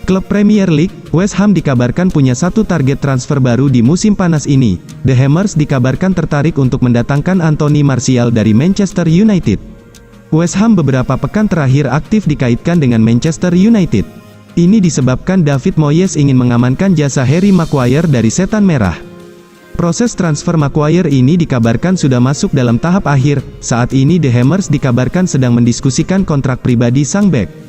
Klub Premier League, West Ham dikabarkan punya satu target transfer baru di musim panas ini. The Hammers dikabarkan tertarik untuk mendatangkan Anthony Martial dari Manchester United. West Ham beberapa pekan terakhir aktif dikaitkan dengan Manchester United. Ini disebabkan David Moyes ingin mengamankan jasa Harry Maguire dari Setan Merah. Proses transfer Maguire ini dikabarkan sudah masuk dalam tahap akhir. Saat ini The Hammers dikabarkan sedang mendiskusikan kontrak pribadi sang bek.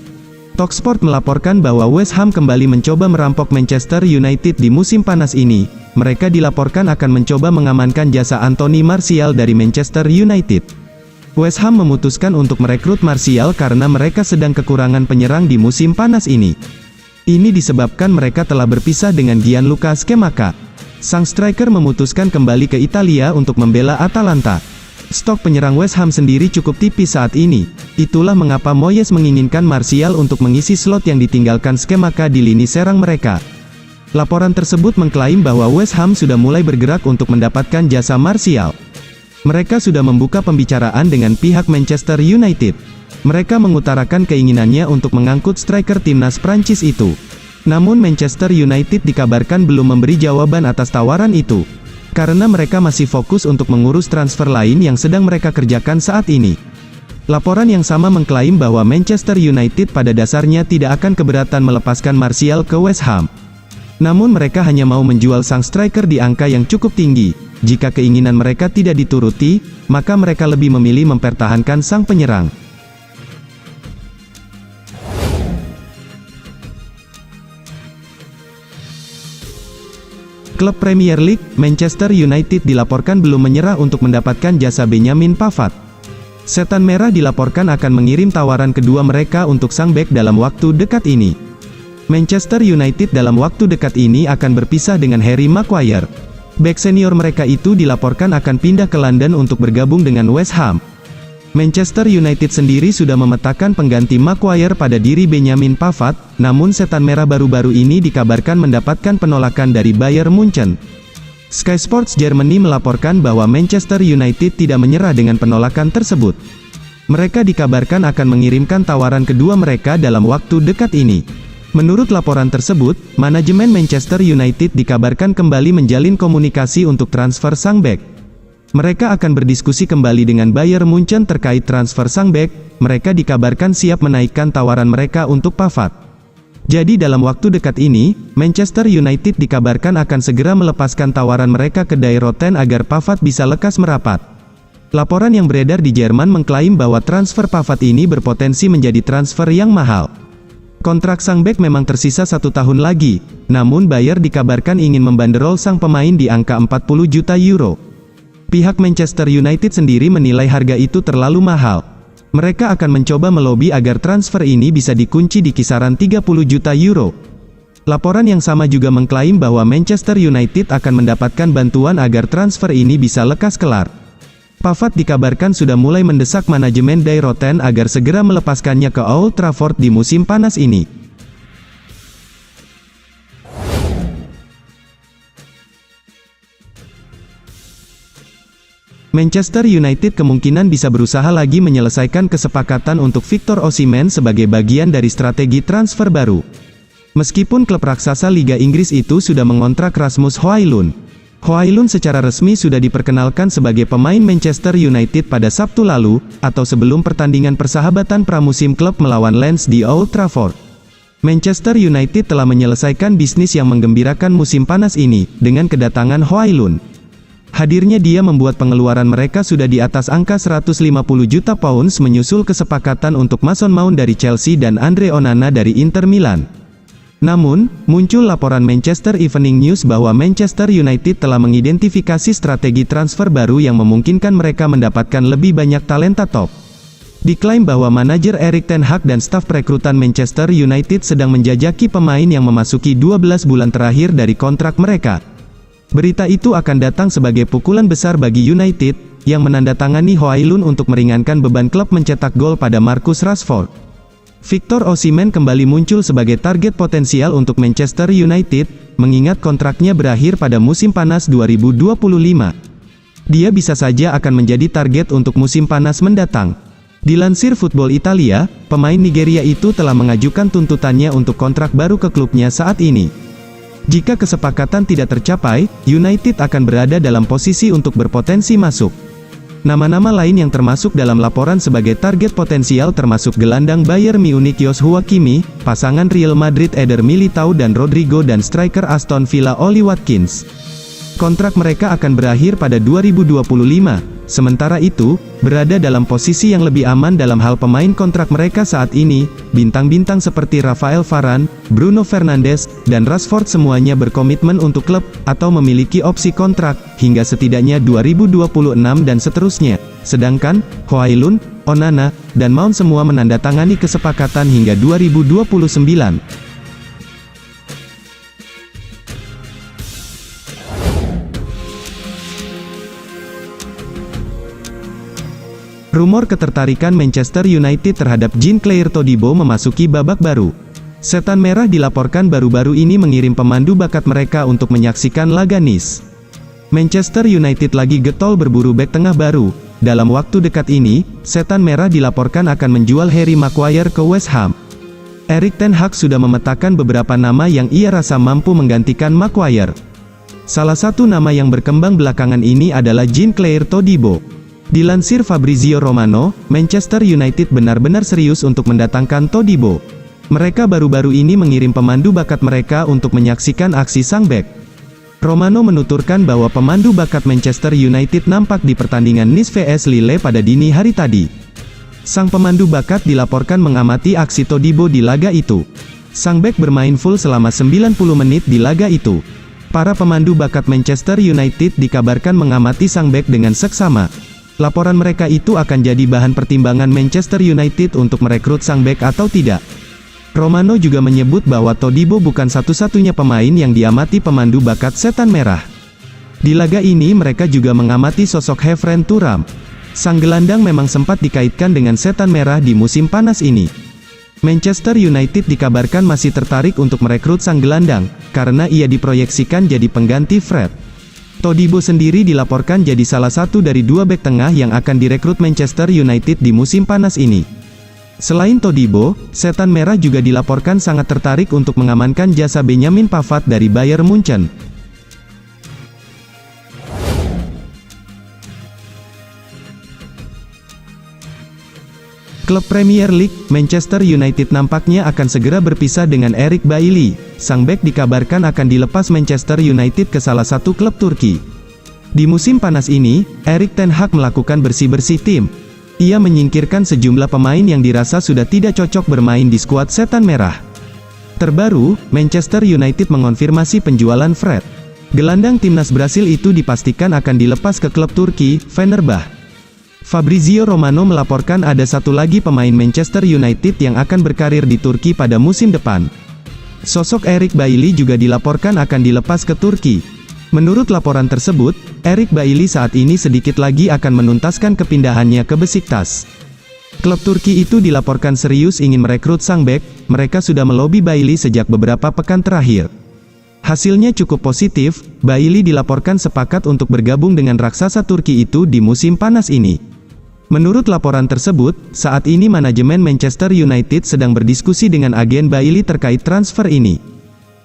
Talksport melaporkan bahwa West Ham kembali mencoba merampok Manchester United di musim panas ini. Mereka dilaporkan akan mencoba mengamankan jasa Anthony Martial dari Manchester United. West Ham memutuskan untuk merekrut Martial karena mereka sedang kekurangan penyerang di musim panas ini. Ini disebabkan mereka telah berpisah dengan Gianluca Scamacca. Sang striker memutuskan kembali ke Italia untuk membela Atalanta. Stok penyerang West Ham sendiri cukup tipis saat ini. Itulah mengapa Moyes menginginkan Martial untuk mengisi slot yang ditinggalkan Scamacca di lini serang mereka. Laporan tersebut mengklaim bahwa West Ham sudah mulai bergerak untuk mendapatkan jasa Martial. Mereka sudah membuka pembicaraan dengan pihak Manchester United. Mereka mengutarakan keinginannya untuk mengangkut striker timnas Prancis itu. Namun Manchester United dikabarkan belum memberi jawaban atas tawaran itu. Karena mereka masih fokus untuk mengurus transfer lain yang sedang mereka kerjakan saat ini. Laporan yang sama mengklaim bahwa Manchester United pada dasarnya tidak akan keberatan melepaskan Martial ke West Ham. Namun mereka hanya mau menjual sang striker di angka yang cukup tinggi. Jika keinginan mereka tidak dituruti, maka mereka lebih memilih mempertahankan sang penyerang. Klub Premier League, Manchester United dilaporkan belum menyerah untuk mendapatkan jasa Benjamin Pavard. Setan Merah dilaporkan akan mengirim tawaran kedua mereka untuk sang bek dalam waktu dekat ini. Manchester United dalam waktu dekat ini akan berpisah dengan Harry Maguire. Bek senior mereka itu dilaporkan akan pindah ke London untuk bergabung dengan West Ham. Manchester United sendiri sudah memetakan pengganti Maguire pada diri Benjamin Pavard, namun Setan Merah baru-baru ini dikabarkan mendapatkan penolakan dari Bayern Munchen. Sky Sports Germany melaporkan bahwa Manchester United tidak menyerah dengan penolakan tersebut. Mereka dikabarkan akan mengirimkan tawaran kedua mereka dalam waktu dekat ini. Menurut laporan tersebut, manajemen Manchester United dikabarkan kembali menjalin komunikasi untuk transfer sang bek. Mereka akan berdiskusi kembali dengan Bayern Munchen terkait transfer sang bek. Mereka dikabarkan siap menaikkan tawaran mereka untuk Pavard. Jadi dalam waktu dekat ini, Manchester United dikabarkan akan segera melepaskan tawaran mereka ke Die Roten agar Pavard bisa lekas merapat. Laporan yang beredar di Jerman mengklaim bahwa transfer Pavard ini berpotensi menjadi transfer yang mahal. Kontrak sang bek memang tersisa 1 tahun lagi, namun Bayern dikabarkan ingin membanderol sang pemain di angka 40 juta euro. Pihak Manchester United sendiri menilai harga itu terlalu mahal. Mereka akan mencoba melobi agar transfer ini bisa dikunci di kisaran 30 juta euro. Laporan yang sama juga mengklaim bahwa Manchester United akan mendapatkan bantuan agar transfer ini bisa lekas kelar. Pavard dikabarkan sudah mulai mendesak manajemen Die Roten agar segera melepaskannya ke Old Trafford di musim panas ini. Manchester United kemungkinan bisa berusaha lagi menyelesaikan kesepakatan untuk Victor Osimhen sebagai bagian dari strategi transfer baru. Meskipun klub raksasa Liga Inggris itu sudah mengontrak Rasmus Højlund. Højlund secara resmi sudah diperkenalkan sebagai pemain Manchester United pada Sabtu lalu, atau sebelum pertandingan persahabatan pramusim klub melawan Lens di Old Trafford. Manchester United telah menyelesaikan bisnis yang menggembirakan musim panas ini, dengan kedatangan Højlund. Hadirnya dia membuat pengeluaran mereka sudah di atas angka 150 juta pounds menyusul kesepakatan untuk Mason Mount dari Chelsea dan Andre Onana dari Inter Milan. Namun, muncul laporan Manchester Evening News bahwa Manchester United telah mengidentifikasi strategi transfer baru yang memungkinkan mereka mendapatkan lebih banyak talenta top. Diklaim bahwa manajer Erik ten Hag dan staf perekrutan Manchester United sedang menjajaki pemain yang memasuki 12 bulan terakhir dari kontrak mereka. Berita itu akan datang sebagai pukulan besar bagi United, yang menandatangani Højlund untuk meringankan beban klub mencetak gol pada Marcus Rashford. Victor Osimhen kembali muncul sebagai target potensial untuk Manchester United, mengingat kontraknya berakhir pada musim panas 2025. Dia bisa saja akan menjadi target untuk musim panas mendatang. Dilansir Football Italia, pemain Nigeria itu telah mengajukan tuntutannya untuk kontrak baru ke klubnya saat ini. Jika kesepakatan tidak tercapai, United akan berada dalam posisi untuk berpotensi masuk. Nama-nama lain yang termasuk dalam laporan sebagai target potensial termasuk gelandang Bayern Munich Joshua Kimmich, pasangan Real Madrid Eder Militao dan Rodrigo dan striker Aston Villa Ollie Watkins. Kontrak mereka akan berakhir pada 2025, sementara itu, berada dalam posisi yang lebih aman dalam hal pemain kontrak mereka saat ini, bintang-bintang seperti Rafael Varane, Bruno Fernandes, dan Rashford semuanya berkomitmen untuk klub, atau memiliki opsi kontrak, hingga setidaknya 2026 dan seterusnya, sedangkan, Højlund, Onana, dan Mount semua menandatangani kesepakatan hingga 2029. Rumor ketertarikan Manchester United terhadap Jean-Claire Todibo memasuki babak baru. Setan Merah dilaporkan baru-baru ini mengirim pemandu bakat mereka untuk menyaksikan laga Nice. Manchester United lagi getol berburu bek tengah baru. Dalam waktu dekat ini, Setan Merah dilaporkan akan menjual Harry Maguire ke West Ham. Erik ten Hag sudah memetakan beberapa nama yang ia rasa mampu menggantikan Maguire. Salah satu nama yang berkembang belakangan ini adalah Jean-Claire Todibo. Dilansir Fabrizio Romano, Manchester United benar-benar serius untuk mendatangkan Todibo. Mereka baru-baru ini mengirim pemandu bakat mereka untuk menyaksikan aksi sang bek. Romano menuturkan bahwa pemandu bakat Manchester United nampak di pertandingan Nice vs Lille pada dini hari tadi. Sang pemandu bakat dilaporkan mengamati aksi Todibo di laga itu. Sang bek bermain full selama 90 menit di laga itu. Para pemandu bakat Manchester United dikabarkan mengamati sang bek dengan seksama. Laporan mereka itu akan jadi bahan pertimbangan Manchester United untuk merekrut sang bek atau tidak. Romano juga menyebut bahwa Todibo bukan satu-satunya pemain yang diamati pemandu bakat Setan Merah. Di laga ini mereka juga mengamati sosok Kevin Thuram. Sang gelandang memang sempat dikaitkan dengan Setan Merah di musim panas ini. Manchester United dikabarkan masih tertarik untuk merekrut sang gelandang, karena ia diproyeksikan jadi pengganti Fred. Todibo sendiri dilaporkan jadi salah satu dari dua bek tengah yang akan direkrut Manchester United di musim panas ini. Selain Todibo, Setan Merah juga dilaporkan sangat tertarik untuk mengamankan jasa Benjamin Pavard dari Bayern Munchen. Klub Premier League, Manchester United nampaknya akan segera berpisah dengan Eric Bailly. Sang bek dikabarkan akan dilepas Manchester United ke salah satu klub Turki. Di musim panas ini, Erik ten Hag melakukan bersih-bersih tim. Ia menyingkirkan sejumlah pemain yang dirasa sudah tidak cocok bermain di skuad Setan Merah. Terbaru, Manchester United mengonfirmasi penjualan Fred. Gelandang timnas Brasil itu dipastikan akan dilepas ke klub Turki, Fenerbahce. Fabrizio Romano melaporkan ada satu lagi pemain Manchester United yang akan berkarir di Turki pada musim depan. Sosok Eric Bailly juga dilaporkan akan dilepas ke Turki. Menurut laporan tersebut, Eric Bailly saat ini sedikit lagi akan menuntaskan kepindahannya ke Besiktas. Klub Turki itu dilaporkan serius ingin merekrut sang bek, mereka sudah melobi Bailly sejak beberapa pekan terakhir. Hasilnya cukup positif, Bailly dilaporkan sepakat untuk bergabung dengan raksasa Turki itu di musim panas ini. Menurut laporan tersebut, saat ini manajemen Manchester United sedang berdiskusi dengan agen Bailly terkait transfer ini.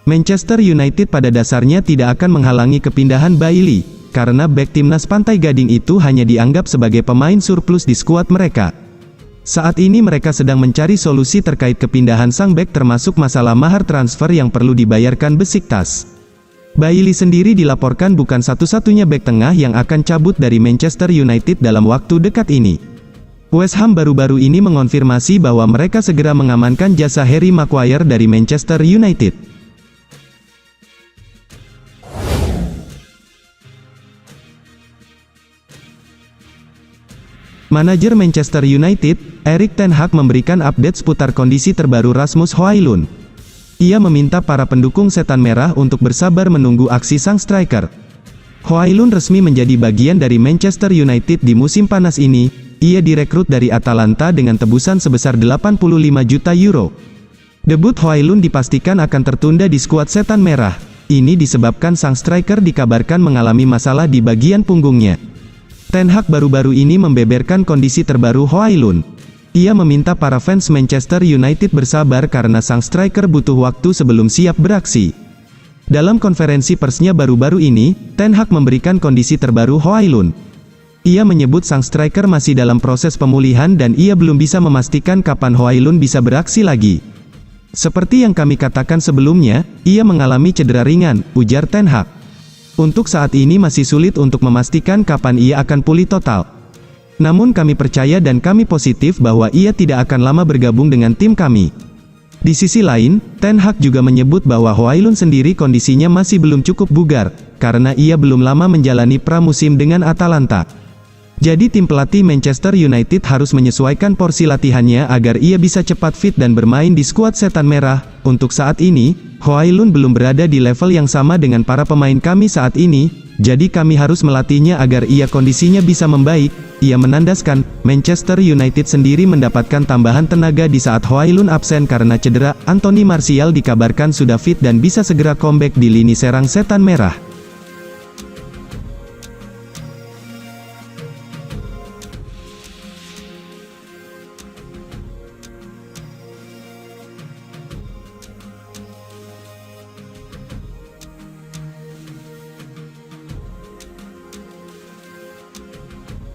Manchester United pada dasarnya tidak akan menghalangi kepindahan Bailly, karena bek timnas Pantai Gading itu hanya dianggap sebagai pemain surplus di skuad mereka. Saat ini mereka sedang mencari solusi terkait kepindahan sang bek termasuk masalah mahar transfer yang perlu dibayarkan Besiktas. Bailly sendiri dilaporkan bukan satu-satunya bek tengah yang akan cabut dari Manchester United dalam waktu dekat ini. West Ham baru-baru ini mengonfirmasi bahwa mereka segera mengamankan jasa Harry Maguire dari Manchester United. Manajer Manchester United, Erik ten Hag memberikan update seputar kondisi terbaru Rasmus Højlund. Ia meminta para pendukung Setan Merah untuk bersabar menunggu aksi sang striker. Højlund resmi menjadi bagian dari Manchester United di musim panas ini. Ia direkrut dari Atalanta dengan tebusan sebesar 85 juta euro. Debut Højlund dipastikan akan tertunda di skuad Setan Merah. Ini disebabkan sang striker dikabarkan mengalami masalah di bagian punggungnya. Ten Hag baru-baru ini membeberkan kondisi terbaru Højlund. Ia meminta para fans Manchester United bersabar karena sang striker butuh waktu sebelum siap beraksi. Dalam konferensi persnya baru-baru ini, Ten Hag memberikan kondisi terbaru Højlund. Ia menyebut sang striker masih dalam proses pemulihan dan ia belum bisa memastikan kapan Højlund bisa beraksi lagi. Seperti yang kami katakan sebelumnya, ia mengalami cedera ringan, ujar Ten Hag. Untuk saat ini masih sulit untuk memastikan kapan ia akan pulih total. Namun kami percaya dan kami positif bahwa ia tidak akan lama bergabung dengan tim kami. Di sisi lain, Ten Hag juga menyebut bahwa Højlund sendiri kondisinya masih belum cukup bugar, karena ia belum lama menjalani pramusim dengan Atalanta. Jadi tim pelatih Manchester United harus menyesuaikan porsi latihannya agar ia bisa cepat fit dan bermain di skuad Setan Merah. Untuk saat ini, Højlund belum berada di level yang sama dengan para pemain kami saat ini, jadi kami harus melatihnya agar ia kondisinya bisa membaik. Ia menandaskan, Manchester United sendiri mendapatkan tambahan tenaga di saat Højlund absen karena cedera. Anthony Martial dikabarkan sudah fit dan bisa segera comeback di lini serang Setan Merah.